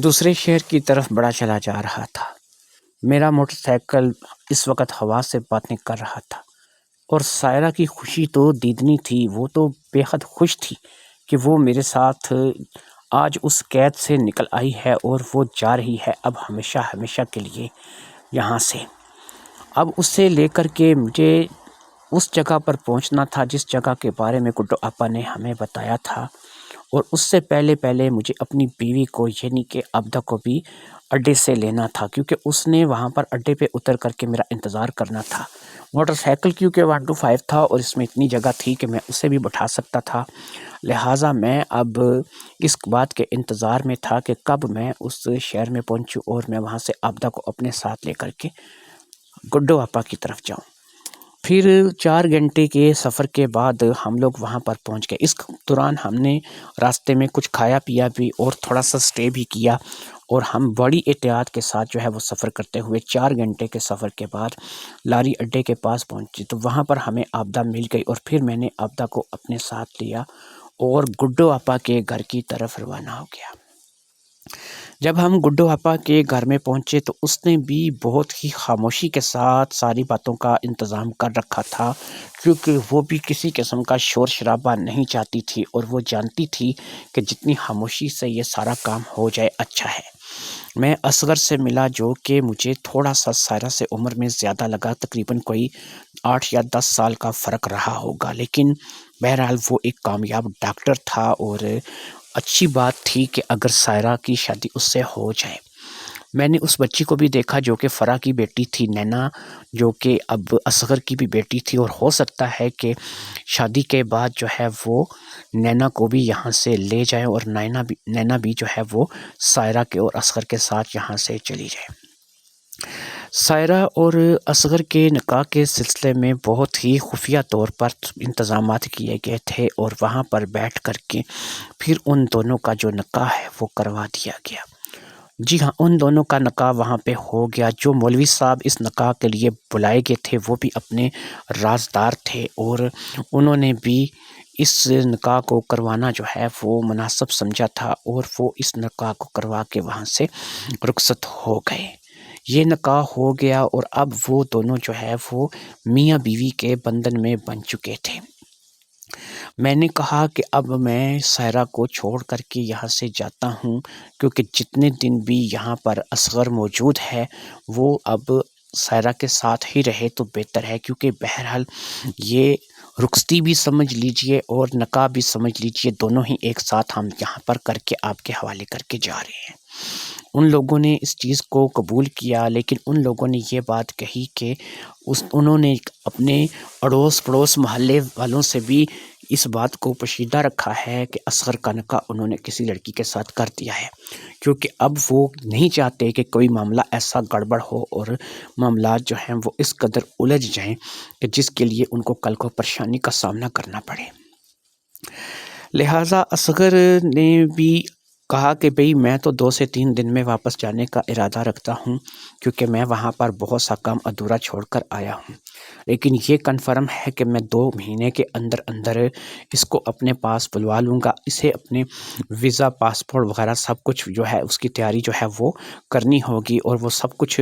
دوسرے شہر کی طرف بڑا چلا جا رہا تھا۔ میرا موٹر سائیکل اس وقت ہوا سے باتیں کر رہا تھا اور سائرہ کی خوشی تو دیدنی تھی۔ وہ تو بے حد خوش تھی کہ وہ میرے ساتھ آج اس قید سے نکل آئی ہے اور وہ جا رہی ہے اب ہمیشہ ہمیشہ کے لیے یہاں سے۔ اب اسے لے کر کے مجھے اس جگہ پر پہنچنا تھا جس جگہ کے بارے میں گڈو آپا نے ہمیں بتایا تھا، اور اس سے پہلے مجھے اپنی بیوی کو یعنی کہ عبدہ کو بھی اڈے سے لینا تھا، کیونکہ اس نے وہاں پر اڈے پہ اتر کر کے میرا انتظار کرنا تھا۔ موٹر سائیکل کیونکہ 125 تھا اور اس میں اتنی جگہ تھی کہ میں اسے بھی بٹھا سکتا تھا، لہٰذا میں اب اس بات کے انتظار میں تھا کہ کب میں اس شہر میں پہنچوں اور میں وہاں سے عبدہ کو اپنے ساتھ لے کر کے گڈو آپا کی طرف جاؤں۔ پھر 4 گھنٹے کے سفر کے بعد ہم لوگ وہاں پر پہنچ گئے۔ اس دوران ہم نے راستے میں کچھ کھایا پیا بھی اور تھوڑا سا سٹے بھی کیا، اور ہم بڑی احتیاط کے ساتھ جو ہے وہ سفر کرتے ہوئے 4 گھنٹے کے سفر کے بعد لاری اڈے کے پاس پہنچے، تو وہاں پر ہمیں عبدہ مل گئی اور پھر میں نے عبدہ کو اپنے ساتھ لیا اور گڈو آپا کے گھر کی طرف روانہ ہو گیا۔ جب ہم گڈو آپا کے گھر میں پہنچے تو اس نے بھی بہت ہی خاموشی کے ساتھ ساری باتوں کا انتظام کر رکھا تھا، کیونکہ وہ بھی کسی قسم کا شور شرابہ نہیں چاہتی تھی اور وہ جانتی تھی کہ جتنی خاموشی سے یہ سارا کام ہو جائے اچھا ہے۔ میں اصغر سے ملا جو کہ مجھے تھوڑا سا سائرہ سے عمر میں زیادہ لگا، تقریباً کوئی 8 یا 10 سال کا فرق رہا ہوگا، لیکن بہرحال وہ ایک کامیاب ڈاکٹر تھا اور اچھی بات تھی کہ اگر سائرہ کی شادی اس سے ہو جائے۔ میں نے اس بچی کو بھی دیکھا جو کہ فرح کی بیٹی تھی، نینا، جو کہ اب اصغر کی بھی بیٹی تھی، اور ہو سکتا ہے کہ شادی کے بعد جو ہے وہ نینا کو بھی یہاں سے لے جائیں اور نینا بھی جو ہے وہ سائرہ کے اور اصغر کے ساتھ یہاں سے چلی جائے۔ سائرہ اور اصغر کے نکاح کے سلسلے میں بہت ہی خفیہ طور پر انتظامات کیے گئے تھے، اور وہاں پر بیٹھ کر کے پھر ان دونوں کا جو نکاح ہے وہ کروا دیا گیا۔ جی ہاں، ان دونوں کا نکاح وہاں پہ ہو گیا۔ جو مولوی صاحب اس نکاح کے لیے بلائے گئے تھے وہ بھی اپنے رازدار تھے، اور انہوں نے بھی اس نکاح کو کروانا جو ہے وہ مناسب سمجھا تھا، اور وہ اس نکاح کو کروا کے وہاں سے رخصت ہو گئے۔ یہ نکاح ہو گیا اور اب وہ دونوں جو ہے وہ میاں بیوی کے بندھن میں بن چکے تھے۔ میں نے کہا کہ اب میں سائرہ کو چھوڑ کر کے یہاں سے جاتا ہوں، کیونکہ جتنے دن بھی یہاں پر اصغر موجود ہے وہ اب سائرہ کے ساتھ ہی رہے تو بہتر ہے، کیونکہ بہرحال یہ رخصتی بھی سمجھ لیجئے اور نکاح بھی سمجھ لیجئے، دونوں ہی ایک ساتھ ہم یہاں پر کر کے آپ کے حوالے کر کے جا رہے ہیں۔ ان لوگوں نے اس چیز کو قبول کیا، لیکن ان لوگوں نے یہ بات کہی کہ انہوں نے اپنے اڑوس پڑوس محلے والوں سے بھی اس بات کو پوشیدہ رکھا ہے کہ اصغر کا نکاح انہوں نے کسی لڑکی کے ساتھ کر دیا ہے، کیونکہ اب وہ نہیں چاہتے کہ کوئی معاملہ ایسا گڑبڑ ہو اور معاملات جو ہیں وہ اس قدر الجھ جائیں کہ جس کے لیے ان کو کل کو پریشانی کا سامنا کرنا پڑے۔ لہٰذا اصغر نے بھی کہا کہ بھئی میں تو 2 سے 3 دن میں واپس جانے کا ارادہ رکھتا ہوں، کیونکہ میں وہاں پر بہت سا کام ادھورا چھوڑ کر آیا ہوں، لیکن یہ کنفرم ہے کہ میں 2 مہینے کے اندر اندر اس کو اپنے پاس بلوا لوں گا۔ اسے اپنے ویزا، پاسپورٹ وغیرہ سب کچھ جو ہے اس کی تیاری جو ہے وہ کرنی ہوگی، اور وہ سب کچھ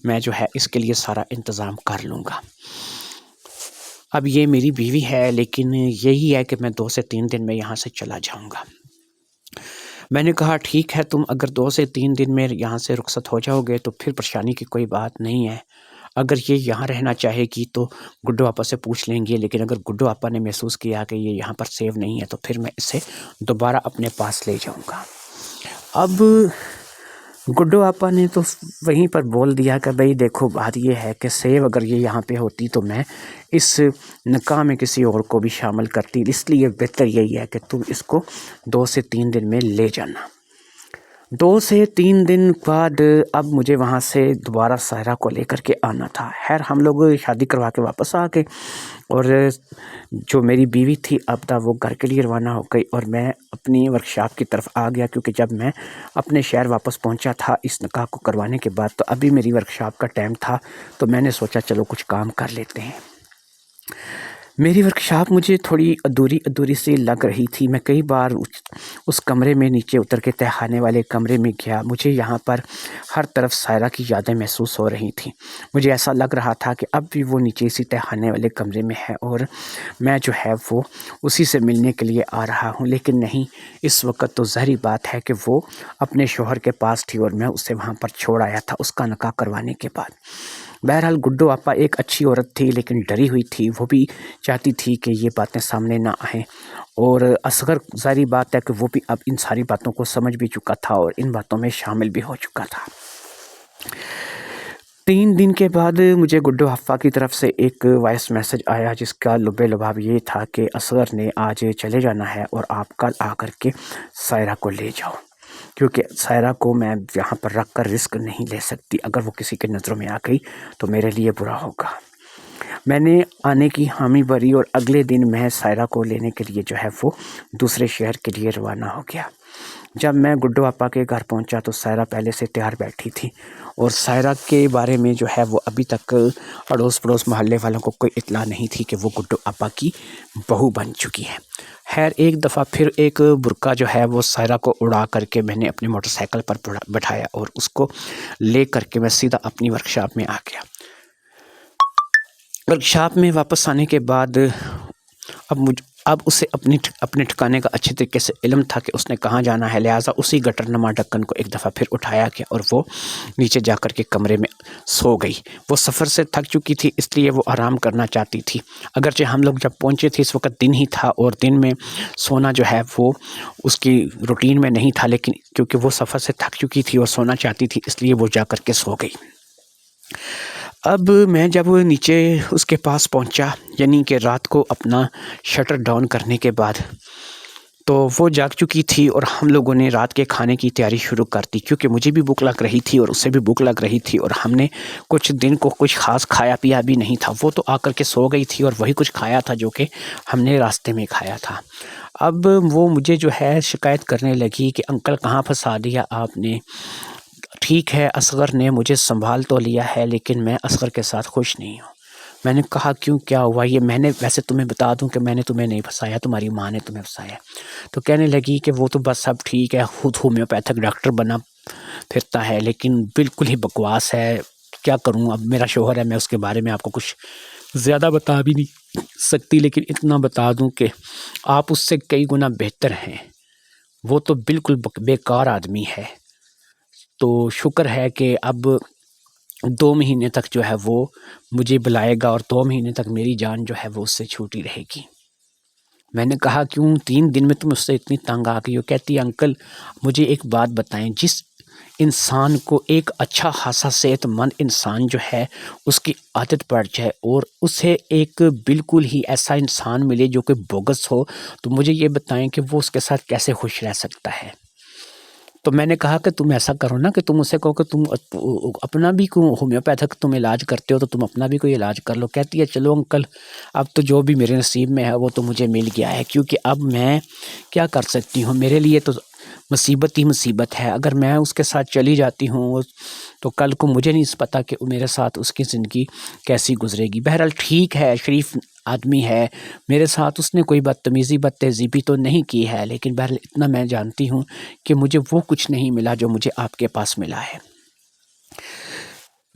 میں جو ہے اس کے لیے سارا انتظام کر لوں گا۔ اب یہ میری بیوی ہے، لیکن یہی ہے کہ میں 2 سے 3 دن میں یہاں سے چلا جاؤں گا۔ میں نے کہا ٹھیک ہے، تم اگر 2 سے 3 دن میں یہاں سے رخصت ہو جاؤ گے تو پھر پریشانی کی کوئی بات نہیں ہے۔ اگر یہ یہاں رہنا چاہے گی تو گڈو آپا سے پوچھ لیں گے، لیکن اگر گڈو آپا نے محسوس کیا کہ یہ یہاں پر سیو نہیں ہے تو پھر میں اسے دوبارہ اپنے پاس لے جاؤں گا۔ اب گڈو آپا نے تو وہیں پر بول دیا کہ بھئی دیکھو بات یہ ہے کہ سیو اگر یہ یہاں پہ ہوتی تو میں اس نکاح میں کسی اور کو بھی شامل کرتی، اس لیے بہتر یہی ہے کہ تم اس کو 2 سے 3 دن میں لے جانا۔ 2 سے 3 دن بعد اب مجھے وہاں سے دوبارہ سائرہ کو لے کر کے آنا تھا۔ خیر ہم لوگ شادی کروا کے واپس آ گئے، اور جو میری بیوی تھی عبدہ وہ گھر کے لیے روانہ ہو گئی، اور میں اپنی ورکشاپ کی طرف آ گیا، کیونکہ جب میں اپنے شہر واپس پہنچا تھا اس نکاح کو کروانے کے بعد تو ابھی میری ورکشاپ کا ٹائم تھا، تو میں نے سوچا چلو کچھ کام کر لیتے ہیں۔ میری ورکشاپ مجھے تھوڑی ادھوری سی لگ رہی تھی۔ میں کئی بار اس کمرے میں نیچے اتر کے تہخانے والے کمرے میں گیا۔ مجھے یہاں پر ہر طرف سائرہ کی یادیں محسوس ہو رہی تھیں۔ مجھے ایسا لگ رہا تھا کہ اب بھی وہ نیچے اسی تہخانے والے کمرے میں ہے اور میں جو ہے وہ اسی سے ملنے کے لیے آ رہا ہوں، لیکن نہیں، اس وقت تو ظاہری بات ہے کہ وہ اپنے شوہر کے پاس تھی اور میں اسے وہاں پر چھوڑ آیا تھا اس کا نکاح کروانے کے بعد۔ بہرحال گڈو آپا ایک اچھی عورت تھی لیکن ڈری ہوئی تھی۔ وہ بھی چاہتی تھی کہ یہ باتیں سامنے نہ آئیں، اور اصغر ظاہری بات ہے کہ وہ بھی اب ان ساری باتوں کو سمجھ بھی چکا تھا اور ان باتوں میں شامل بھی ہو چکا تھا۔ 3 دن کے بعد مجھے گڈو حفا کی طرف سے ایک وائس میسج آیا جس کا لب لباب یہ تھا کہ اصغر نے آج چلے جانا ہے اور آپ کل آ کر کے سائرہ کو لے جاؤ، کیونکہ سائرہ کو میں یہاں پر رکھ کر رسک نہیں لے سکتی۔ اگر وہ کسی کے نظروں میں آ گئی تو میرے لیے برا ہوگا۔ میں نے آنے کی حامی بھری اور اگلے دن میں سائرہ کو لینے کے لیے جو ہے وہ دوسرے شہر کے لیے روانہ ہو گیا۔ جب میں گڈو آپا کے گھر پہنچا تو سائرہ پہلے سے تیار بیٹھی تھی اور سائرہ کے بارے میں جو ہے وہ ابھی تک اڑوس پڑوس محلے والوں کو کوئی اطلاع نہیں تھی کہ وہ گڈو آپا کی بہو بن چکی ہے۔ خیر، ایک دفعہ پھر ایک برقع جو ہے وہ سائرہ کو اڑا کر کے میں نے اپنے موٹر سائیکل پر بٹھایا اور اس کو لے کر کے میں سیدھا اپنی ورکشاپ میں آ گیا۔ ورکشاپ میں واپس آنے کے بعد اب اسے اپنے ٹھکانے کا اچھے طریقے سے علم تھا کہ اس نے کہاں جانا ہے، لہٰذا اسی گٹر نما ڈھکن کو ایک دفعہ پھر اٹھایا گیا اور وہ نیچے جا کر کے کمرے میں سو گئی۔ وہ سفر سے تھک چکی تھی، اس لیے وہ آرام کرنا چاہتی تھی۔ اگرچہ ہم لوگ جب پہنچے تھے اس وقت دن ہی تھا اور دن میں سونا جو ہے وہ اس کی روٹین میں نہیں تھا، لیکن کیونکہ وہ سفر سے تھک چکی تھی اور سونا چاہتی تھی اس لیے وہ جا کر کے سو گئی۔ اب میں جب نیچے اس کے پاس پہنچا، یعنی کہ رات کو اپنا شٹر ڈاؤن کرنے کے بعد، تو وہ جاگ چکی تھی اور ہم لوگوں نے رات کے کھانے کی تیاری شروع کر دی، کیونکہ مجھے بھی بھوک لگ رہی تھی اور اسے بھی بھوک لگ رہی تھی اور ہم نے کچھ دن کو کچھ خاص کھایا پیا بھی نہیں تھا۔ وہ تو آ کر کے سو گئی تھی اور وہی کچھ کھایا تھا جو کہ ہم نے راستے میں کھایا تھا۔ اب وہ مجھے جو ہے شکایت کرنے لگی کہ انکل کہاں پھنسا دیا آپ نے، ٹھیک ہے اصغر نے مجھے سنبھال تو لیا ہے لیکن میں اصغر کے ساتھ خوش نہیں ہوں۔ میں نے کہا کیوں، کیا ہوا؟ یہ میں نے ویسے تمہیں بتا دوں کہ میں نے تمہیں نہیں پھنسایا، تمہاری ماں نے تمہیں پھنسایا۔ تو کہنے لگی کہ وہ تو بس سب ٹھیک ہے، خود ہومیوپیتھک ڈاکٹر بنا پھرتا ہے لیکن بالکل ہی بکواس ہے، کیا کروں، اب میرا شوہر ہے، میں اس کے بارے میں آپ کو کچھ زیادہ بتا بھی نہیں سکتی، لیکن اتنا بتا دوں کہ آپ اس سے کئی گنا بہتر ہیں۔ وہ تو بالکل بیکار آدمی ہے۔ تو شکر ہے کہ اب 2 مہینے تک جو ہے وہ مجھے بلائے گا اور 2 مہینے تک میری جان جو ہے وہ اس سے چھوٹی رہے گی۔ میں نے کہا کیوں 3 دن میں تم اس سے اتنی تنگ آ گئی ہو؟ کہتی انکل مجھے ایک بات بتائیں، جس انسان کو ایک اچھا خاصا صحت مند انسان جو ہے اس کی عادت پڑ جائے اور اسے ایک بالکل ہی ایسا انسان ملے جو کہ بوگس ہو، تو مجھے یہ بتائیں کہ وہ اس کے ساتھ کیسے خوش رہ سکتا ہے؟ تو میں نے کہا کہ تم ایسا کرو نا کہ تم اسے کہو کہ تم اپنا بھی ہومیوپیتھک تم علاج کرتے ہو تو تم اپنا بھی کوئی علاج کر لو۔ کہتی ہے چلو انکل اب تو جو بھی میرے نصیب میں ہے وہ تو مجھے مل گیا ہے، کیونکہ اب میں کیا کر سکتی ہوں، میرے لیے تو مصیبت ہی مصیبت ہے۔ اگر میں اس کے ساتھ چلی جاتی ہوں تو کل کو مجھے نہیں پتہ کہ میرے ساتھ اس کی زندگی کیسی گزرے گی۔ بہرحال ٹھیک ہے، شریف آدمی ہے، میرے ساتھ اس نے کوئی بدتمیزی بدتہذیبی تو نہیں کی ہے، لیکن بہرحال اتنا میں جانتی ہوں کہ مجھے وہ کچھ نہیں ملا جو مجھے آپ کے پاس ملا ہے۔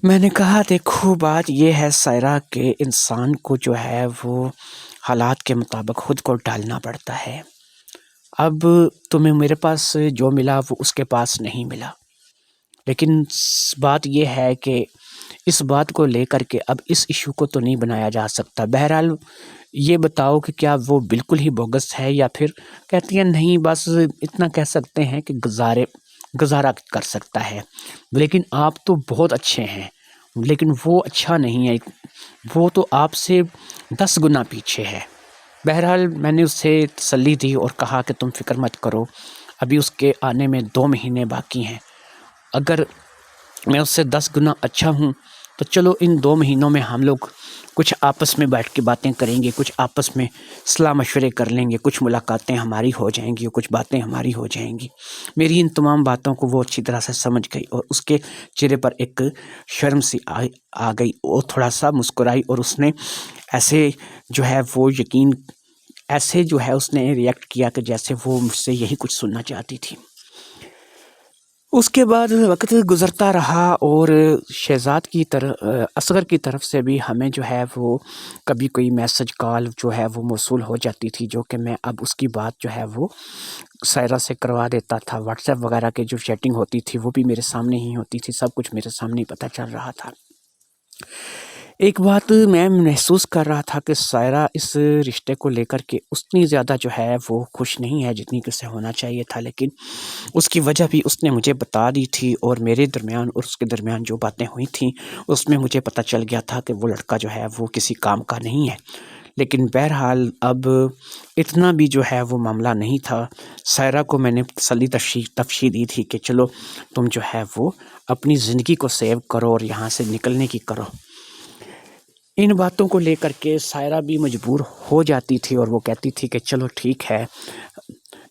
میں نے کہا دیکھو بات یہ ہے سائرہ کہ انسان کو جو ہے وہ حالات کے مطابق خود کو ڈالنا پڑتا ہے۔ اب تمہیں میرے پاس جو ملا وہ اس کے پاس نہیں ملا، لیکن بات یہ ہے کہ اس بات کو لے کر کے اب اس ایشو کو تو نہیں بنایا جا سکتا۔ بہرحال یہ بتاؤ کہ کیا وہ بالکل ہی بوگس ہے یا پھر، کہتی ہیں نہیں بس اتنا کہہ سکتے ہیں کہ گزارا کر سکتا ہے، لیکن آپ تو بہت اچھے ہیں، لیکن وہ اچھا نہیں ہے، وہ تو آپ سے 10 گنا پیچھے ہے۔ بہرحال میں نے اسے تسلی دی اور کہا کہ تم فکر مت کرو، ابھی اس کے آنے میں 2 مہینے باقی ہیں، اگر میں اس سے 10 گنا اچھا ہوں تو چلو ان 2 مہینوں میں ہم لوگ کچھ آپس میں بیٹھ کے باتیں کریں گے، کچھ آپس میں صلاح مشورے کر لیں گے، کچھ ملاقاتیں ہماری ہو جائیں گی اور کچھ باتیں ہماری ہو جائیں گی۔ میری ان تمام باتوں کو وہ اچھی طرح سے سمجھ گئی اور اس کے چہرے پر ایک شرم سی آ گئی، اور تھوڑا سا مسکرائی، اور اس نے ایسے جو ہے وہ یقین ایسے جو ہے اس نے ریئیکٹ کیا کہ جیسے وہ مجھ سے یہی کچھ سننا چاہتی تھی۔ اس کے بعد وقت گزرتا رہا اور شہزاد کی طرف اصغر کی طرف سے بھی ہمیں جو ہے وہ کبھی کوئی میسج کال جو ہے وہ موصول ہو جاتی تھی، جو کہ میں اب اس کی بات جو ہے وہ سائرہ سے کروا دیتا تھا۔ واٹس ایپ وغیرہ کے جو چیٹنگ ہوتی تھی وہ بھی میرے سامنے ہی ہوتی تھی، سب کچھ میرے سامنے ہی پتہ چل رہا تھا۔ ایک بات میں محسوس کر رہا تھا کہ سائرہ اس رشتے کو لے کر کے اتنی زیادہ جو ہے وہ خوش نہیں ہے جتنی کہ اسے ہونا چاہیے تھا، لیکن اس کی وجہ بھی اس نے مجھے بتا دی تھی، اور میرے درمیان اور اس کے درمیان جو باتیں ہوئی تھیں اس میں مجھے پتہ چل گیا تھا کہ وہ لڑکا جو ہے وہ کسی کام کا نہیں ہے۔ لیکن بہرحال اب اتنا بھی جو ہے وہ معاملہ نہیں تھا۔ سائرہ کو میں نے تسلی تفشی دی تھی کہ چلو تم جو ہے وہ اپنی زندگی کو سیو کرو اور یہاں سے نکلنے کی کرو۔ ان باتوں کو لے کر کے سائرہ بھی مجبور ہو جاتی تھی اور وہ کہتی تھی کہ چلو ٹھیک ہے،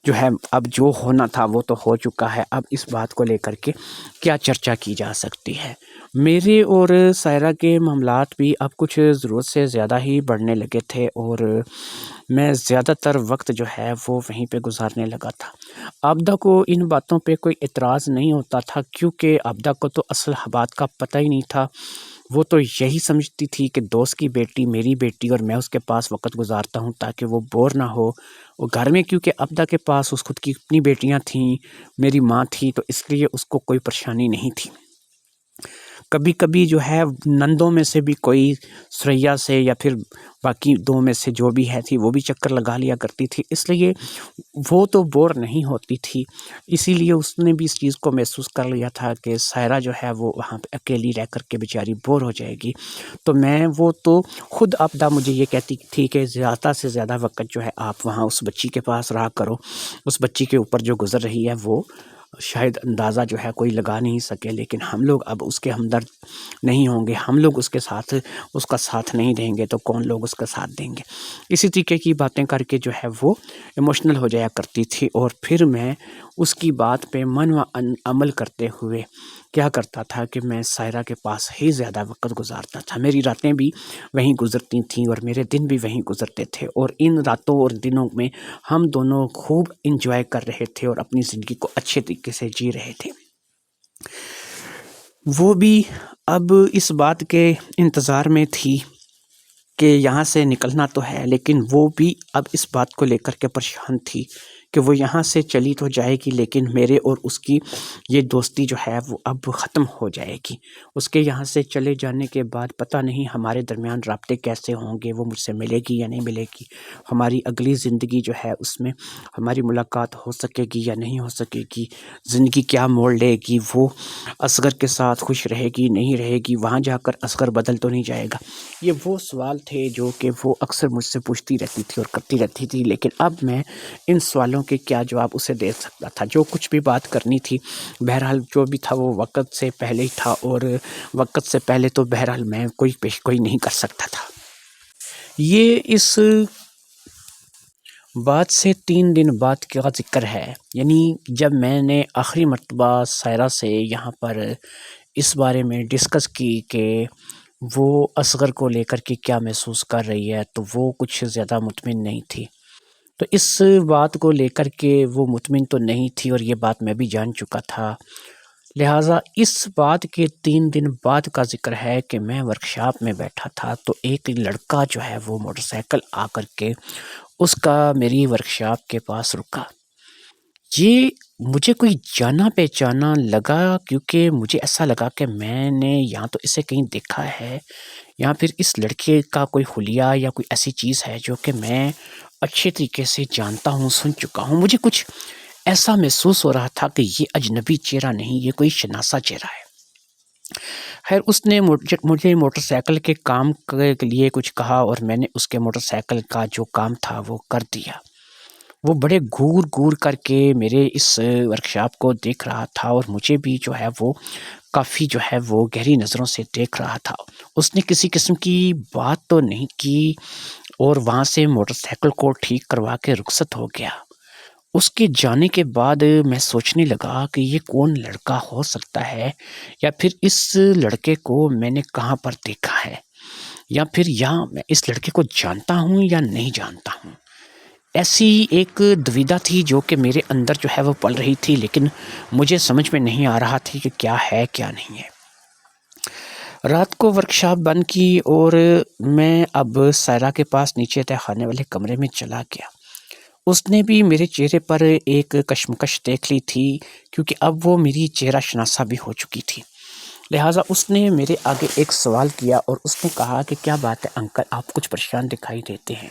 جو ہے اب جو ہونا تھا وہ تو ہو چکا ہے، اب اس بات کو لے کر کے کیا چرچا کی جا سکتی ہے۔ میرے اور سائرہ کے معاملات بھی اب کچھ ضرورت سے زیادہ ہی بڑھنے لگے تھے، اور میں زیادہ تر وقت جو ہے وہ وہیں پہ گزارنے لگا تھا۔ عابدہ کو ان باتوں پہ کوئی اعتراض نہیں ہوتا تھا، کیونکہ عابدہ کو تو اصل بات کا پتہ ہی نہیں تھا۔ وہ تو یہی سمجھتی تھی کہ دوست کی بیٹی میری بیٹی اور میں اس کے پاس وقت گزارتا ہوں تاکہ وہ بور نہ ہو۔ اور گھر میں کیونکہ عابدہ کے پاس اس خود کی اپنی بیٹیاں تھیں، میری ماں تھی، تو اس لیے اس کو کوئی پریشانی نہیں تھی۔ کبھی کبھی جو ہے نندوں میں سے بھی کوئی ثریا سے یا پھر باقی 2 میں سے جو بھی ہے تھی وہ بھی چکر لگا لیا کرتی تھی، اس لیے وہ تو بور نہیں ہوتی تھی۔ اسی لیے اس نے بھی اس چیز کو محسوس کر لیا تھا کہ سائرہ جو ہے وہ وہاں پہ اکیلی رہ کر کے بیچاری بور ہو جائے گی۔ تو وہ تو خود عابدہ مجھے یہ کہتی تھی کہ زیادہ سے زیادہ وقت جو ہے آپ وہاں اس بچی کے پاس رہا کرو، اس بچی کے اوپر جو گزر رہی ہے وہ شاید اندازہ جو ہے کوئی لگا نہیں سکے، لیکن ہم لوگ اب اس کے ہمدرد نہیں ہوں گے، ہم لوگ اس کا ساتھ نہیں دیں گے تو کون لوگ اس کا ساتھ دیں گے۔ اسی طریقے کی باتیں کر کے جو ہے وہ ایموشنل ہو جایا کرتی تھی، اور پھر میں اس کی بات پہ من و عمل کرتے ہوئے کیا کرتا تھا کہ میں سائرہ کے پاس ہی زیادہ وقت گزارتا تھا۔ میری راتیں بھی وہیں گزرتی تھیں اور میرے دن بھی وہیں گزرتے تھے، اور ان راتوں اور دنوں میں ہم دونوں خوب انجوائے کر رہے تھے اور اپنی زندگی کو اچھے طریقے سے جی رہے تھے۔ وہ بھی اب اس بات کے انتظار میں تھی کہ یہاں سے نکلنا تو ہے، لیکن وہ بھی اب اس بات کو لے کر کے پریشان تھی کہ وہ یہاں سے چلی تو جائے گی، لیکن میرے اور اس کی یہ دوستی جو ہے وہ اب ختم ہو جائے گی۔ اس کے یہاں سے چلے جانے کے بعد پتہ نہیں ہمارے درمیان رابطے کیسے ہوں گے، وہ مجھ سے ملے گی یا نہیں ملے گی، ہماری اگلی زندگی جو ہے اس میں ہماری ملاقات ہو سکے گی یا نہیں ہو سکے گی، زندگی کیا موڑ لے گی، وہ اصغر کے ساتھ خوش رہے گی نہیں رہے گی، وہاں جا کر اصغر بدل تو نہیں جائے گا۔ یہ وہ سوال تھے جو کہ وہ اکثر مجھ سے پوچھتی رہتی تھی اور کرتی رہتی تھی، لیکن اب میں ان سوالوں کے کیا جواب اسے دے سکتا تھا۔ جو کچھ بھی بات کرنی تھی بہرحال جو بھی تھا وہ وقت سے پہلے ہی تھا، اور وقت سے پہلے تو بہرحال میں کوئی نہیں کر سکتا تھا۔ یہ اس بات سے 3 دن بعد کا ذکر ہے، یعنی جب میں نے آخری مرتبہ سائرہ سے یہاں پر اس بارے میں ڈسکس کی کہ وہ اصغر کو لے کر کے کیا محسوس کر رہی ہے، تو وہ کچھ زیادہ مطمئن نہیں تھی۔ تو اس بات کو لے کر کے وہ مطمئن تو نہیں تھی، اور یہ بات میں بھی جان چکا تھا، لہٰذا اس بات کے 3 دن بعد کا ذکر ہے کہ میں ورکشاپ میں بیٹھا تھا، تو ایک لڑکا جو ہے وہ موٹر سائیکل آ کر کے اس کا میری ورکشاپ کے پاس رکا۔ یہ مجھے کوئی جانا پہچانا لگا، کیونکہ مجھے ایسا لگا کہ میں نے یہاں تو اسے کہیں دیکھا ہے، یا پھر اس لڑکے کا کوئی حلیہ یا کوئی ایسی چیز ہے جو کہ میں اچھے طریقے سے جانتا ہوں، سن چکا ہوں۔ مجھے کچھ ایسا محسوس ہو رہا تھا کہ یہ اجنبی چہرہ نہیں، یہ کوئی شناسا چہرہ ہے۔ خیر اس نے مجھے موٹر سائیکل کے کام کے لیے کچھ کہا، اور میں نے اس کے موٹر سائیکل کا جو کام تھا وہ کر دیا۔ وہ بڑے گور کر کے میرے اس ورکشاپ کو دیکھ رہا تھا، اور مجھے بھی جو ہے وہ کافی جو ہے وہ گہری نظروں سے دیکھ رہا تھا۔ اس نے کسی قسم کی بات تو نہیں کی اور وہاں سے موٹر سائیکل کو ٹھیک کروا کے رخصت ہو گیا۔ اس کے جانے کے بعد میں سوچنے لگا کہ یہ کون لڑکا ہو سکتا ہے، یا پھر اس لڑکے کو میں نے کہاں پر دیکھا ہے، یا پھر میں اس لڑکے کو جانتا ہوں یا نہیں جانتا ہوں۔ ایسی ایک دویدھا تھی جو کہ میرے اندر جو ہے وہ پل رہی تھی، لیکن مجھے سمجھ میں نہیں آ رہا تھی کہ کیا ہے کیا نہیں ہے۔ رات کو ورکشاپ بند کی اور میں اب سائرہ کے پاس نیچے تہہ خانے والے کمرے میں چلا گیا۔ اس نے بھی میرے چہرے پر ایک کشمکش دیکھ لی تھی، کیونکہ اب وہ میری چہرہ شناسا بھی ہو چکی تھی۔ لہٰذا اس نے میرے آگے ایک سوال کیا اور اس نے کہا کہ کیا بات ہے انکل، آپ کچھ پریشان دکھائی دیتے ہیں۔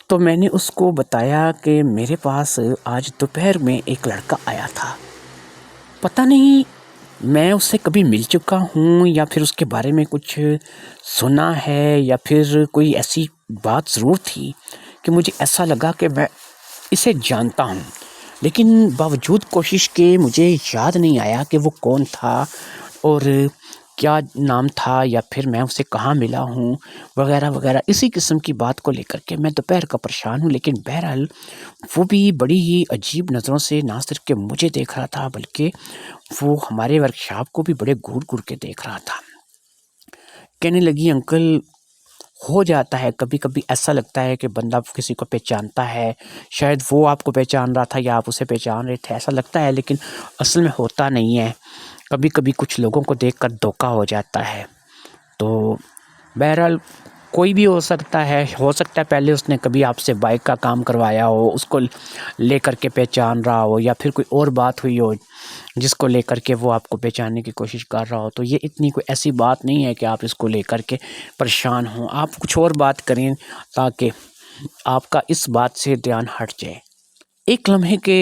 تو میں نے اس کو بتایا کہ میرے پاس آج دوپہر میں ایک لڑکا آیا تھا، پتہ نہیں میں اس سے کبھی مل چکا ہوں یا پھر اس کے بارے میں کچھ سنا ہے، یا پھر کوئی ایسی بات ضرور تھی کہ مجھے ایسا لگا کہ میں اسے جانتا ہوں، لیکن باوجود کوشش کے مجھے یاد نہیں آیا کہ وہ کون تھا اور کیا نام تھا، یا پھر میں اسے کہاں ملا ہوں وغیرہ وغیرہ۔ اسی قسم کی بات کو لے کر کے میں دوپہر کا پریشان ہوں، لیکن بہرحال وہ بھی بڑی ہی عجیب نظروں سے نہ صرف کہ مجھے دیکھ رہا تھا، بلکہ وہ ہمارے ورکشاپ کو بھی بڑے گھور گھور کے دیکھ رہا تھا۔ کہنے لگی انکل، ہو جاتا ہے کبھی کبھی، ایسا لگتا ہے کہ بندہ کسی کو پہچانتا ہے، شاید وہ آپ کو پہچان رہا تھا یا آپ اسے پہچان رہے تھے، ایسا لگتا ہے، لیکن اصل میں ہوتا نہیں ہے۔ کبھی کبھی کچھ لوگوں کو دیکھ کر دھوکہ ہو جاتا ہے۔ تو بہرحال کوئی بھی ہو سکتا ہے پہلے اس نے کبھی آپ سے بائک کا کام کروایا ہو، اس کو لے کر کے پہچان رہا ہو، یا پھر کوئی اور بات ہوئی ہو جس کو لے کر کے وہ آپ کو پہچاننے کی کوشش کر رہا ہو۔ تو یہ اتنی کوئی ایسی بات نہیں ہے کہ آپ اس کو لے کر کے پریشان ہوں، آپ کچھ اور بات کریں تاکہ آپ کا اس بات سے دھیان ہٹ جائے۔ ایک لمحے کے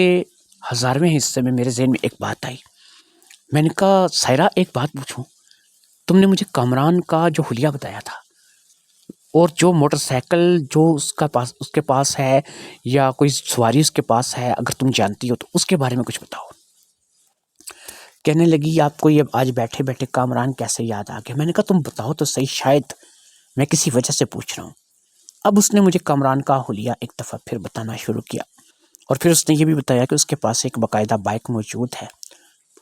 1000ویں حصے میں میرے ذہن میں ایک بات آئی۔ میں نے کہا سائرہ، ایک بات پوچھوں، تم نے مجھے کامران کا جو حلیہ بتایا تھا اور جو موٹر سائیکل جو اس کے پاس ہے یا کوئی سواری اس کے پاس ہے، اگر تم جانتی ہو تو اس کے بارے میں کچھ بتاؤ۔ کہنے لگی آپ کو یہ آج بیٹھے بیٹھے کامران کیسے یاد آ گیا؟ میں نے کہا تم بتاؤ تو صحیح، شاید میں کسی وجہ سے پوچھ رہا ہوں۔ اب اس نے مجھے کامران کا حلیہ ایک دفعہ پھر بتانا شروع کیا، اور پھر اس نے یہ بھی بتایا کہ اس کے پاس ایک باقاعدہ بائک موجود ہے،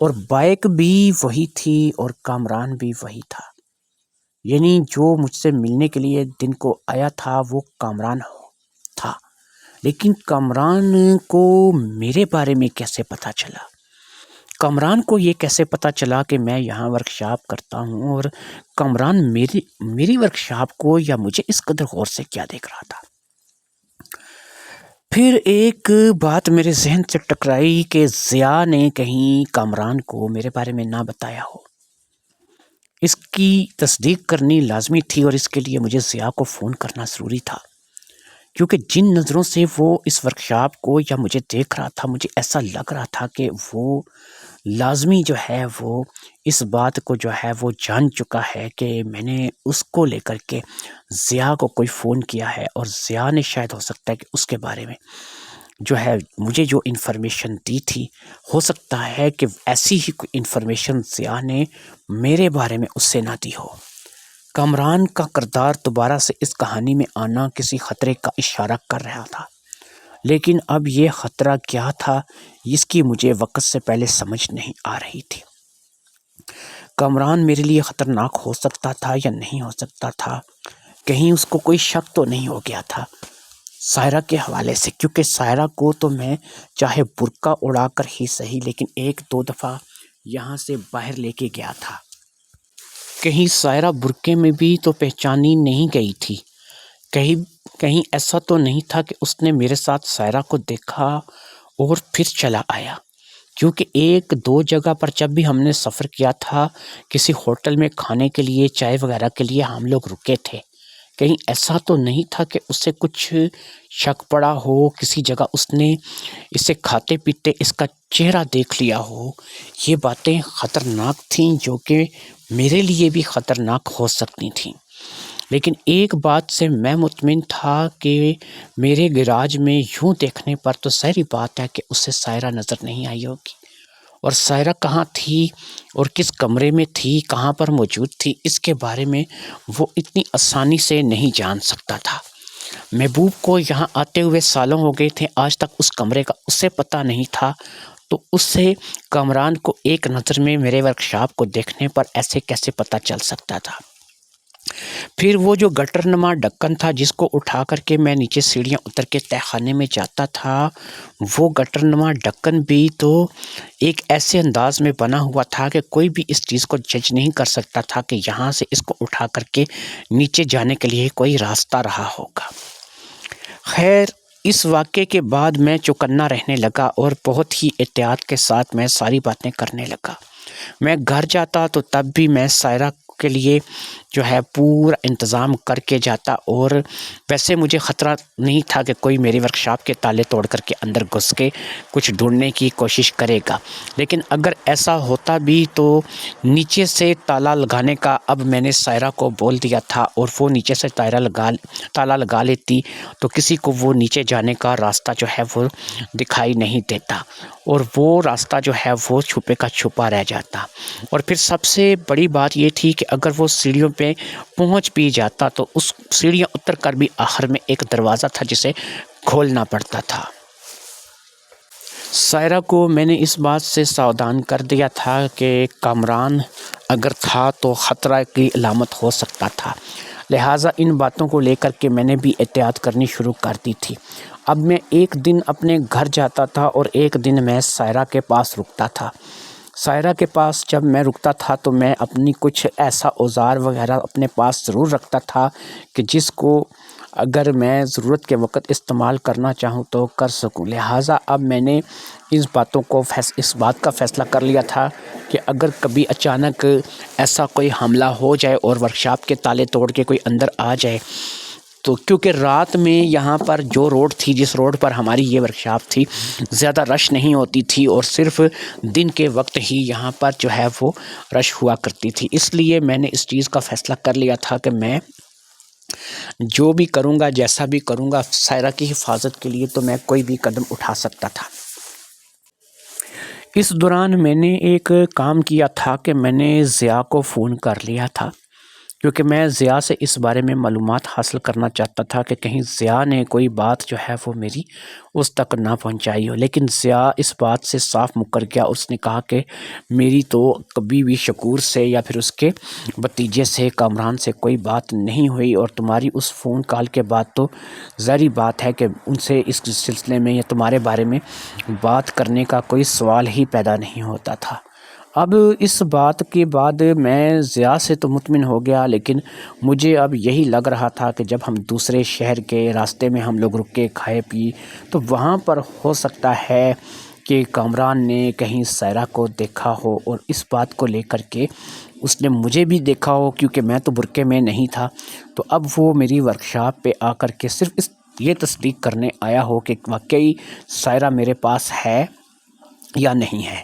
اور بائک بھی وہی تھی اور کامران بھی وہی تھا، یعنی جو مجھ سے ملنے کے لیے دن کو آیا تھا وہ کامران تھا۔ لیکن کامران کو میرے بارے میں کیسے پتہ چلا؟ کامران کو یہ کیسے پتہ چلا کہ میں یہاں ورکشاپ کرتا ہوں، اور کامران میری ورکشاپ کو یا مجھے اس قدر غور سے کیا دیکھ رہا تھا؟ پھر ایک بات میرے ذہن سے ٹکرائی کہ ضیاء نے کہیں کامران کو میرے بارے میں نہ بتایا ہو۔ اس کی تصدیق کرنی لازمی تھی، اور اس کے لیے مجھے ضیاء کو فون کرنا ضروری تھا، کیونکہ جن نظروں سے وہ اس ورکشاپ کو یا مجھے دیکھ رہا تھا، مجھے ایسا لگ رہا تھا کہ وہ لازمی جو ہے وہ اس بات کو جو ہے وہ جان چکا ہے کہ میں نے اس کو لے کر کے ضیاء کو کوئی فون کیا ہے، اور ضیاء نے شاید ہو سکتا ہے کہ اس کے بارے میں جو ہے مجھے جو انفارمیشن دی تھی، ہو سکتا ہے کہ ایسی ہی کوئی انفارمیشن ضیاء نے میرے بارے میں اس سے نہ دی ہو۔ کامران کا کردار دوبارہ سے اس کہانی میں آنا کسی خطرے کا اشارہ کر رہا تھا، لیکن اب یہ خطرہ کیا تھا اس کی مجھے وقت سے پہلے سمجھ نہیں آ رہی تھی۔ کامران میرے لیے خطرناک ہو سکتا تھا یا نہیں ہو سکتا تھا، کہیں اس کو کوئی شک تو نہیں ہو گیا تھا سائرہ کے حوالے سے، کیونکہ سائرہ کو تو میں چاہے برقع اڑا کر ہی صحیح لیکن 1-2 دفعہ یہاں سے باہر لے کے گیا تھا۔ کہیں سائرہ برقعے میں بھی تو پہچانی نہیں گئی تھی، کہیں ایسا تو نہیں تھا کہ اس نے میرے ساتھ سائرہ کو دیکھا اور پھر چلا آیا، کیونکہ 1-2 جگہ پر جب بھی ہم نے سفر کیا تھا کسی ہوٹل میں کھانے کے لیے، چائے وغیرہ کے لیے ہم لوگ رکے تھے، کہیں ایسا تو نہیں تھا کہ اسے کچھ شک پڑا ہو، کسی جگہ اس نے اسے کھاتے پیتے اس کا چہرہ دیکھ لیا ہو۔ یہ باتیں خطرناک تھیں، جو کہ میرے لیے بھی خطرناک ہو سکتی تھیں، لیکن ایک بات سے میں مطمئن تھا کہ میرے گراج میں یوں دیکھنے پر تو ظاہری بات ہے کہ اسے سائرہ نظر نہیں آئی ہوگی، اور سائرہ کہاں تھی اور کس کمرے میں تھی، کہاں پر موجود تھی، اس کے بارے میں وہ اتنی آسانی سے نہیں جان سکتا تھا۔ محبوب کو یہاں آتے ہوئے سالوں ہو گئے تھے، آج تک اس کمرے کا اسے پتہ نہیں تھا، تو اس سے کامران کو ایک نظر میں میرے ورکشاپ کو دیکھنے پر ایسے کیسے پتہ چل سکتا تھا۔ پھر وہ جو گٹر نما ڈھکن تھا جس کو اٹھا کر کے میں نیچے سیڑھیاں اتر کے تہہ خانے میں جاتا تھا، وہ گٹر نما ڈھکن بھی تو ایک ایسے انداز میں بنا ہوا تھا کہ کوئی بھی اس چیز کو جج نہیں کر سکتا تھا کہ یہاں سے اس کو اٹھا کر کے نیچے جانے کے لیے کوئی راستہ رہا ہوگا۔ خیر، اس واقعے کے بعد میں چوکنا رہنے لگا اور بہت ہی احتیاط کے ساتھ میں ساری باتیں کرنے لگا۔ میں گھر جاتا تو تب بھی میں سائرہ کے لیے جو ہے پورا انتظام کر کے جاتا، اور ویسے مجھے خطرہ نہیں تھا کہ کوئی میری ورکشاپ کے تالے توڑ کر کے اندر گھس کے کچھ ڈھونڈنے کی کوشش کرے گا، لیکن اگر ایسا ہوتا بھی تو نیچے سے تالا لگانے کا اب میں نے سائرہ کو بول دیا تھا، اور وہ نیچے سے تالا لگا لیتی تو کسی کو وہ نیچے جانے کا راستہ جو ہے وہ دکھائی نہیں دیتا، اور وہ راستہ جو ہے وہ چھپے کا چھپا رہ جاتا۔ اور پھر سب سے بڑی بات یہ تھی کہ اگر وہ سیڑھیوں پہ پہنچ بھی جاتا تو اس سیڑھیاں اتر کر بھی آخر میں ایک دروازہ تھا جسے کھولنا پڑتا تھا۔ سائرہ کو میں نے اس بات سے ساودھان کر دیا تھا کہ کامران اگر تھا تو خطرہ کی علامت ہو سکتا تھا، لہٰذا ان باتوں کو لے کر کے میں نے بھی احتیاط کرنی شروع کر دی تھی۔ اب میں ایک دن اپنے گھر جاتا تھا اور ایک دن میں سائرہ کے پاس رکتا تھا۔ سائرہ کے پاس جب میں رکتا تھا تو میں اپنی کچھ ایسا اوزار وغیرہ اپنے پاس ضرور رکھتا تھا کہ جس کو اگر میں ضرورت کے وقت استعمال کرنا چاہوں تو کر سکوں، لہٰذا اب میں نے اس بات کا فیصلہ کر لیا تھا کہ اگر کبھی اچانک ایسا کوئی حملہ ہو جائے اور ورکشاپ کے تالے توڑ کے کوئی اندر آ جائے تو کیونکہ رات میں یہاں پر جو روڈ تھی، جس روڈ پر ہماری یہ ورکشاپ تھی، زیادہ رش نہیں ہوتی تھی اور صرف دن کے وقت ہی یہاں پر جو ہے وہ رش ہوا کرتی تھی، اس لیے میں نے اس چیز کا فیصلہ کر لیا تھا کہ میں جو بھی کروں گا، جیسا بھی کروں گا، سائرہ کی حفاظت کے لیے تو میں کوئی بھی قدم اٹھا سکتا تھا۔ اس دوران میں نے ایک کام کیا تھا کہ میں نے ضیاء کو فون کر لیا تھا، کیونکہ میں ضیاء سے اس بارے میں معلومات حاصل کرنا چاہتا تھا کہ کہیں ضیاء نے کوئی بات جو ہے وہ میری اس تک نہ پہنچائی ہو، لیکن ضیاء اس بات سے صاف مکر گیا۔ اس نے کہا کہ میری تو کبھی بھی شکور سے یا پھر اس کے بھتیجے سے، کامران سے کوئی بات نہیں ہوئی، اور تمہاری اس فون کال کے بعد تو ظاہری بات ہے کہ ان سے اس سلسلے میں یا تمہارے بارے میں بات کرنے کا کوئی سوال ہی پیدا نہیں ہوتا تھا۔ اب اس بات کے بعد میں ضیاء سے تو مطمئن ہو گیا، لیکن مجھے اب یہی لگ رہا تھا کہ جب ہم دوسرے شہر کے راستے میں ہم لوگ رکے، کھائے پی، تو وہاں پر ہو سکتا ہے کہ کامران نے کہیں سائرہ کو دیکھا ہو، اور اس بات کو لے کر کے اس نے مجھے بھی دیکھا ہو، کیونکہ میں تو برقعے میں نہیں تھا، تو اب وہ میری ورکشاپ پہ آ کر کے صرف یہ تصدیق کرنے آیا ہو کہ واقعی سائرہ میرے پاس ہے یا نہیں ہے۔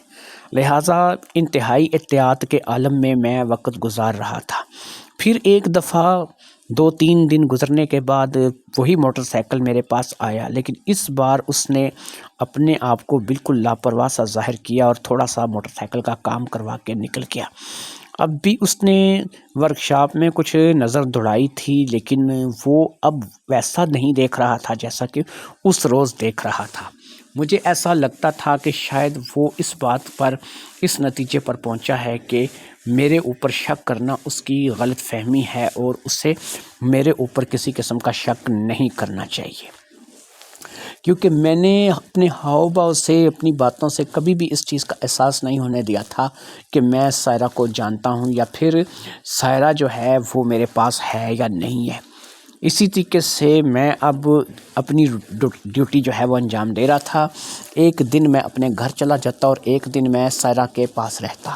لہٰذا انتہائی احتیاط کے عالم میں میں وقت گزار رہا تھا۔ پھر ایک دفعہ 2-3 دن گزرنے کے بعد وہی موٹر سائیکل میرے پاس آیا، لیکن اس بار اس نے اپنے آپ کو بالکل لاپرواہ سا ظاہر کیا اور تھوڑا سا موٹر سائیکل کا کام کروا کے نکل گیا۔ اب بھی اس نے ورکشاپ میں کچھ نظر دوڑائی تھی، لیکن وہ اب ویسا نہیں دیکھ رہا تھا جیسا کہ اس روز دیکھ رہا تھا۔ مجھے ایسا لگتا تھا کہ شاید وہ اس بات پر، اس نتیجے پر پہنچا ہے کہ میرے اوپر شک کرنا اس کی غلط فہمی ہے، اور اسے میرے اوپر کسی قسم کا شک نہیں کرنا چاہیے، کیونکہ میں نے اپنے ہاؤ بھاؤ سے، اپنی باتوں سے کبھی بھی اس چیز کا احساس نہیں ہونے دیا تھا کہ میں سائرہ کو جانتا ہوں یا پھر سائرہ جو ہے وہ میرے پاس ہے یا نہیں ہے۔ اسی طریقے سے میں اب اپنی ڈیوٹی جو ہے وہ انجام دے رہا تھا۔ ایک دن میں اپنے گھر چلا جاتا اور ایک دن میں سائرہ کے پاس رہتا۔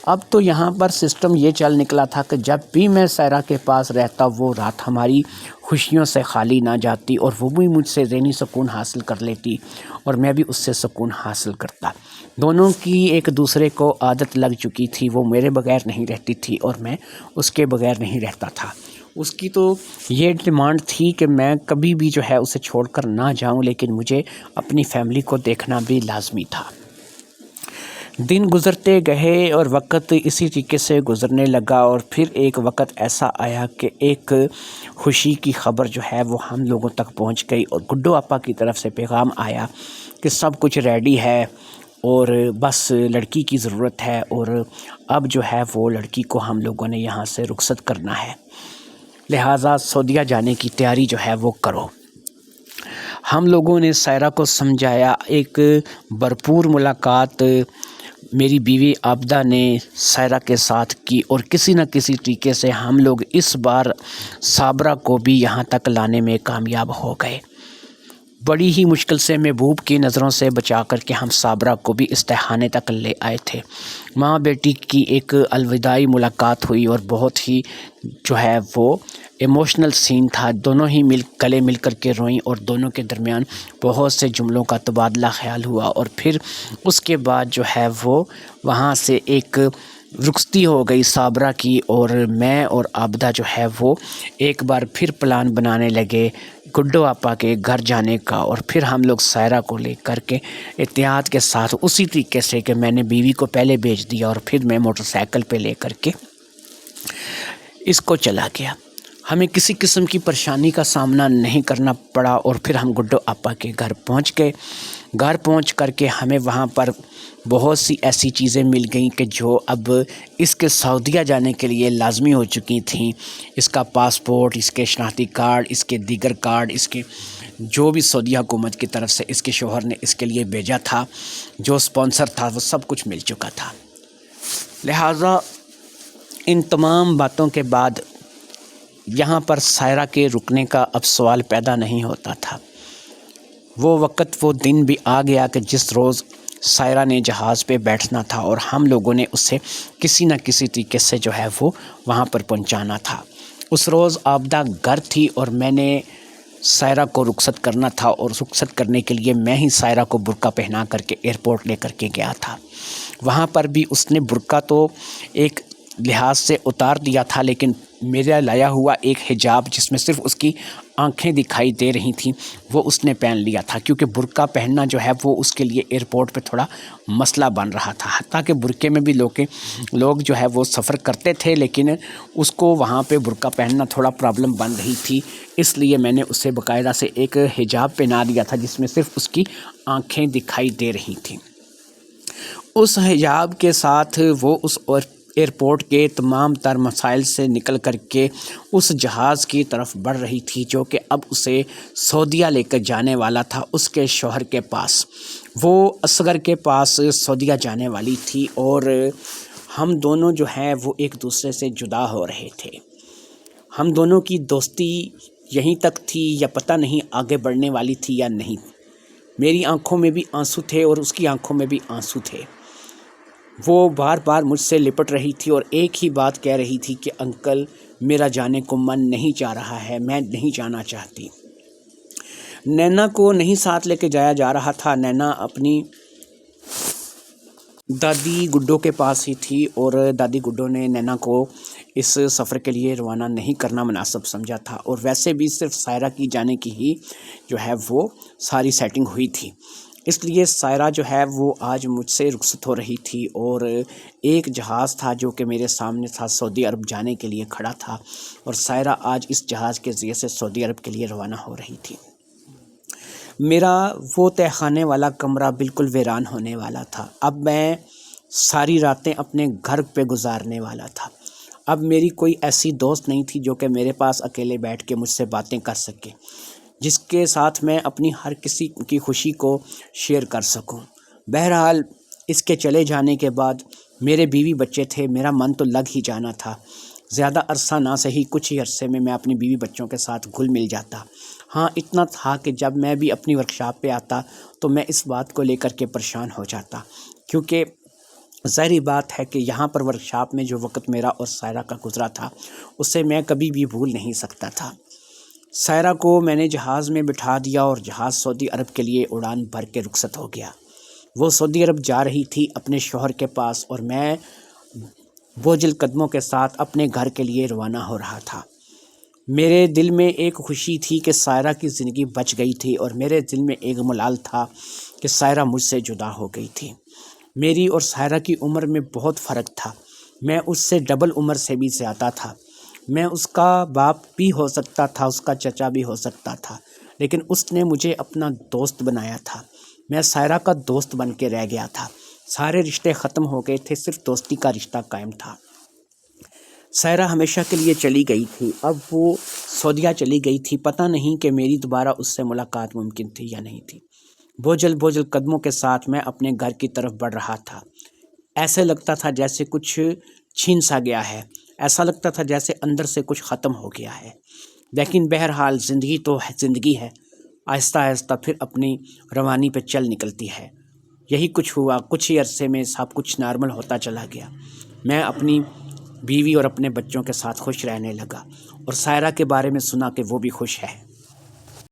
اب تو یہاں پر سسٹم یہ چل نکلا تھا کہ جب بھی میں سائرہ کے پاس رہتا وہ رات ہماری خوشیوں سے خالی نہ جاتی، اور وہ بھی مجھ سے ذہنی سکون حاصل کر لیتی اور میں بھی اس سے سکون حاصل کرتا۔ دونوں کی ایک دوسرے کو عادت لگ چکی تھی، وہ میرے بغیر نہیں رہتی تھی اور میں اس کے بغیر نہیں رہتا تھا۔ اس کی تو یہ ڈیمانڈ تھی کہ میں کبھی بھی جو ہے اسے چھوڑ کر نہ جاؤں، لیکن مجھے اپنی فیملی کو دیکھنا بھی لازمی تھا۔ دن گزرتے گئے اور وقت اسی طریقے سے گزرنے لگا، اور پھر ایک وقت ایسا آیا کہ ایک خوشی کی خبر جو ہے وہ ہم لوگوں تک پہنچ گئی، اور گڈو آپا کی طرف سے پیغام آیا کہ سب کچھ ریڈی ہے اور بس لڑکی کی ضرورت ہے، اور اب جو ہے وہ لڑکی کو ہم لوگوں نے یہاں سے رخصت کرنا ہے، لہٰذا سعودیہ جانے کی تیاری جو ہے وہ کرو۔ ہم لوگوں نے سائرہ کو سمجھایا، ایک بھرپور ملاقات میری بیوی عابدہ نے سائرہ کے ساتھ کی، اور کسی نہ کسی طریقے سے ہم لوگ اس بار صابرہ کو بھی یہاں تک لانے میں کامیاب ہو گئے۔ بڑی ہی مشکل سے محبوب کی نظروں سے بچا کر کے ہم صابرہ کو بھی اس تہخانے تک لے آئے تھے۔ ماں بیٹی کی ایک الوداعی ملاقات ہوئی، اور بہت ہی جو ہے وہ ایموشنل سین تھا، دونوں ہی گلے مل کر کے روئیں، اور دونوں کے درمیان بہت سے جملوں کا تبادلہ خیال ہوا، اور پھر اس کے بعد جو ہے وہ وہاں سے ایک رخصتی ہو گئی صابرہ کی، اور میں اور عابدہ جو ہے وہ ایک بار پھر پلان بنانے لگے گڈو آپا کے گھر جانے کا، اور پھر ہم لوگ سائرہ کو لے کر کے احتیاط کے ساتھ اسی طریقے سے کہ میں نے بیوی کو پہلے بھیج دیا، اور پھر میں موٹر سائیکل پہ لے کر کے اس کو چلا گیا۔ ہمیں کسی قسم کی پریشانی کا سامنا نہیں کرنا پڑا، اور پھر ہم گڈو آپا کے گھر پہنچ گئے۔ گھر پہنچ کر کے ہمیں وہاں پر بہت سی ایسی چیزیں مل گئیں کہ جو اب اس کے سعودیہ جانے کے لیے لازمی ہو چکی تھیں۔ اس کا پاسپورٹ، اس کے شناختی کارڈ، اس کے دیگر کارڈ، اس کے جو بھی سعودیہ حکومت کی طرف سے اس کے شوہر نے اس کے لیے بھیجا تھا، جو سپانسر تھا، وہ سب کچھ مل چکا تھا۔ لہٰذا ان تمام باتوں کے بعد یہاں پر سائرہ کے رکنے کا اب سوال پیدا نہیں ہوتا تھا۔ وہ وقت، وہ دن بھی آ گیا کہ جس روز سائرہ نے جہاز پہ بیٹھنا تھا، اور ہم لوگوں نے اسے کسی نہ کسی طریقے سے جو ہے وہ وہاں پر پہنچانا تھا۔ اس روز عابدہ گھر تھی، اور میں نے سائرہ کو رخصت کرنا تھا، اور رخصت کرنے کے لیے میں ہی سائرہ کو برقع پہنا کر کے ایئرپورٹ لے کر کے گیا تھا۔ وہاں پر بھی اس نے برقع تو ایک لحاظ سے اتار دیا تھا، لیکن میرا لایا ہوا ایک حجاب جس میں صرف اس کی آنکھیں دکھائی دے رہی تھیں، وہ اس نے پہن لیا تھا، کیونکہ برقع پہننا جو ہے وہ اس کے لیے ایئرپورٹ پہ تھوڑا مسئلہ بن رہا تھا۔ حتیٰ کہ برقعے میں بھی لوگ جو ہے وہ سفر کرتے تھے، لیکن اس کو وہاں پہ برقع پہننا تھوڑا پرابلم بن رہی تھی، اس لیے میں نے اسے باقاعدہ سے ایک حجاب پہنا دیا تھا جس میں صرف اس کی آنکھیں دکھائی دے رہی تھیں۔ اس حجاب کے ساتھ وہ اس ایئرپورٹ کے تمام تر مسائل سے نکل کر کے اس جہاز کی طرف بڑھ رہی تھی، جو کہ اب اسے سعودیہ لے کر جانے والا تھا، اس کے شوہر کے پاس۔ وہ اصغر کے پاس سعودیہ جانے والی تھی، اور ہم دونوں جو ہیں وہ ایک دوسرے سے جدا ہو رہے تھے۔ ہم دونوں کی دوستی یہیں تک تھی، یا پتہ نہیں آگے بڑھنے والی تھی یا نہیں۔ میری آنکھوں میں بھی آنسو تھے، اور اس کی آنکھوں میں بھی آنسو تھے۔ وہ بار بار مجھ سے لپٹ رہی تھی، اور ایک ہی بات کہہ رہی تھی کہ انکل، میرا جانے کو من نہیں چاہ رہا ہے، میں نہیں جانا چاہتی۔ نینا کو نہیں ساتھ لے کے جایا جا رہا تھا۔ نینا اپنی دادی گڈو کے پاس ہی تھی، اور دادی گڈو نے نینا کو اس سفر کے لیے روانہ نہیں کرنا مناسب سمجھا تھا، اور ویسے بھی صرف سائرہ کی جانے کی ہی جو ہے وہ ساری سیٹنگ ہوئی تھی۔ اس لیے سائرہ جو ہے وہ آج مجھ سے رخصت ہو رہی تھی، اور ایک جہاز تھا جو کہ میرے سامنے تھا، سعودی عرب جانے کے لیے کھڑا تھا، اور سائرہ آج اس جہاز کے ذریعے سے سعودی عرب کے لیے روانہ ہو رہی تھی۔ میرا وہ تہہ خانے والا کمرہ بالکل ویران ہونے والا تھا۔ اب میں ساری راتیں اپنے گھر پہ گزارنے والا تھا۔ اب میری کوئی ایسی دوست نہیں تھی جو کہ میرے پاس اکیلے بیٹھ کے مجھ سے باتیں کر سکے، جس کے ساتھ میں اپنی ہر کسی کی خوشی کو شیئر کر سکوں۔ بہرحال اس کے چلے جانے کے بعد میرے بیوی بچے تھے، میرا من تو لگ ہی جانا تھا۔ زیادہ عرصہ نہ صحیح، کچھ ہی عرصے میں اپنی بیوی بچوں کے ساتھ گھل مل جاتا۔ ہاں اتنا تھا کہ جب میں بھی اپنی ورکشاپ پہ آتا تو میں اس بات کو لے کر کے پریشان ہو جاتا، کیونکہ ظاہری بات ہے کہ یہاں پر ورکشاپ میں جو وقت میرا اور سائرہ کا گزرا تھا اسے میں کبھی بھی بھول نہیں سکتا تھا۔ سائرہ کو میں نے جہاز میں بٹھا دیا، اور جہاز سعودی عرب کے لیے اڑان بھر کے رخصت ہو گیا۔ وہ سعودی عرب جا رہی تھی اپنے شوہر کے پاس، اور میں بوجھل قدموں کے ساتھ اپنے گھر کے لیے روانہ ہو رہا تھا۔ میرے دل میں ایک خوشی تھی کہ سائرہ کی زندگی بچ گئی تھی، اور میرے دل میں ایک ملال تھا کہ سائرہ مجھ سے جدا ہو گئی تھی۔ میری اور سائرہ کی عمر میں بہت فرق تھا، میں اس سے ڈبل عمر سے بھی زیادہ تھا، میں اس کا باپ بھی ہو سکتا تھا، اس کا چچا بھی ہو سکتا تھا، لیکن اس نے مجھے اپنا دوست بنایا تھا، میں سائرہ کا دوست بن کے رہ گیا تھا، سارے رشتے ختم ہو گئے تھے، صرف دوستی کا رشتہ قائم تھا۔ سائرہ ہمیشہ کے لیے چلی گئی تھی، اب وہ سعودیہ چلی گئی تھی، پتہ نہیں کہ میری دوبارہ اس سے ملاقات ممکن تھی یا نہیں تھی۔ بوجھل بوجھل قدموں کے ساتھ میں اپنے گھر کی طرف بڑھ رہا تھا، ایسے لگتا تھا جیسے کچھ چھین سا گیا ہے، ایسا لگتا تھا جیسے اندر سے کچھ ختم ہو گیا ہے، لیکن بہرحال زندگی تو زندگی ہے، آہستہ آہستہ پھر اپنی روانی پہ چل نکلتی ہے۔ یہی کچھ ہوا، کچھ ہی عرصے میں سب کچھ نارمل ہوتا چلا گیا، میں اپنی بیوی اور اپنے بچوں کے ساتھ خوش رہنے لگا، اور سائرہ کے بارے میں سنا کہ وہ بھی خوش ہے۔